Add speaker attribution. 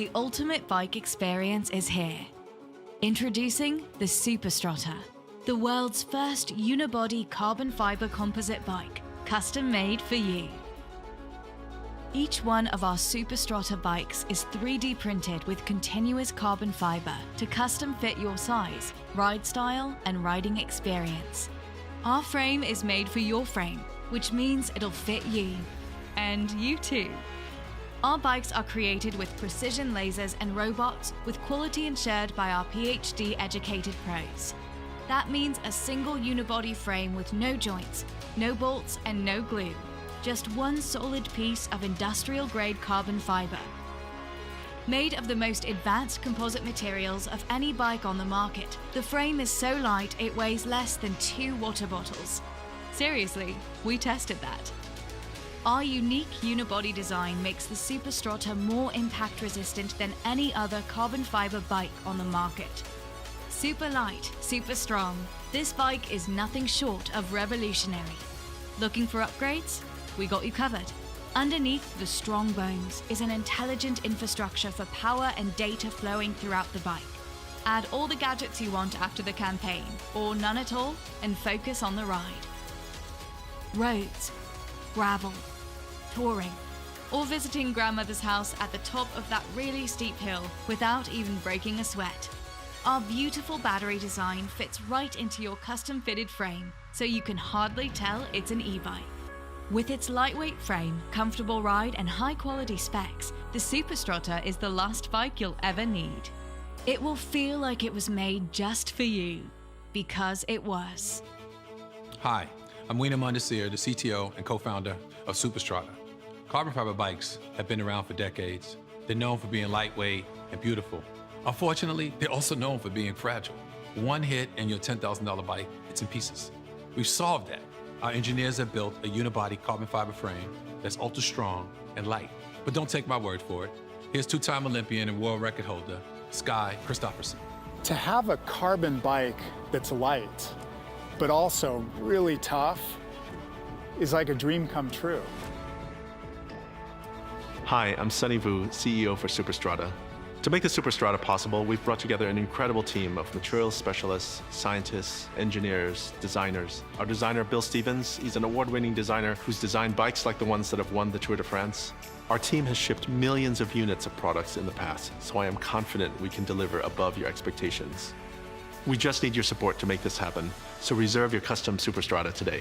Speaker 1: the ultimate bike experience is here. Introducing the Superstrata, the world's first unibody carbon fiber composite bike, custom made for you. Each one of our Superstrata bikes is 3D printed with continuous carbon fiber to custom fit your size, ride style, and riding experience. Our frame is made for your frame, which means it'll fit you. And you too. Our bikes are created with precision lasers and robots with quality ensured by our PhD-educated pros. That means a single unibody frame with no joints, no bolts, and no glue. Just one solid piece of industrial-grade carbon fiber. Made of the most advanced composite materials of any bike on the market, the frame is so light it weighs less than 2 water bottles. Seriously, we tested that. Our unique unibody design makes the Superstrata more impact resistant than any other carbon fiber bike on the market. Super light, super strong, this bike is nothing short of revolutionary. Looking for upgrades? We got you covered. Underneath the strong bones is an intelligent infrastructure for power and data flowing throughout the bike. Add all the gadgets you want after the campaign, or none at all, and focus on the ride. Roads, gravel, touring, or visiting grandmother's house at the top of that really steep hill without even breaking a sweat. Our beautiful battery design fits right into your custom-fitted frame, so you can hardly tell it's an e-bike. With its lightweight frame, comfortable ride, and high-quality specs, the Superstrata is the last bike you'll ever need. It will feel like it was made just for you, because it was.
Speaker 2: Hi, I'm Wiener Mondesir, the CTO and co-founder of Superstrata. Carbon fiber bikes have been around for decades. They're known for being lightweight and beautiful. Unfortunately, they're also known for being fragile. One hit and your $10,000 bike, it's in pieces. We've solved that. Our engineers have built a unibody carbon fiber frame that's ultra strong and light. But don't take my word for it. Here's two-time Olympian and world record holder, Sky Christopherson.
Speaker 3: To have a carbon bike that's light, but also really tough, is like a dream come true.
Speaker 4: Hi, I'm Sunny Vu, CEO for Superstrata. To make the Superstrata possible, we've brought together an incredible team of materials specialists, scientists, engineers, designers. Our designer, Bill Stevens, he's an award-winning designer who's designed bikes like the ones that have won the Tour de France. Our team has shipped millions of units of products in the past, so I am confident we can deliver above your expectations. We just need your support to make this happen, so reserve your custom Superstrata today.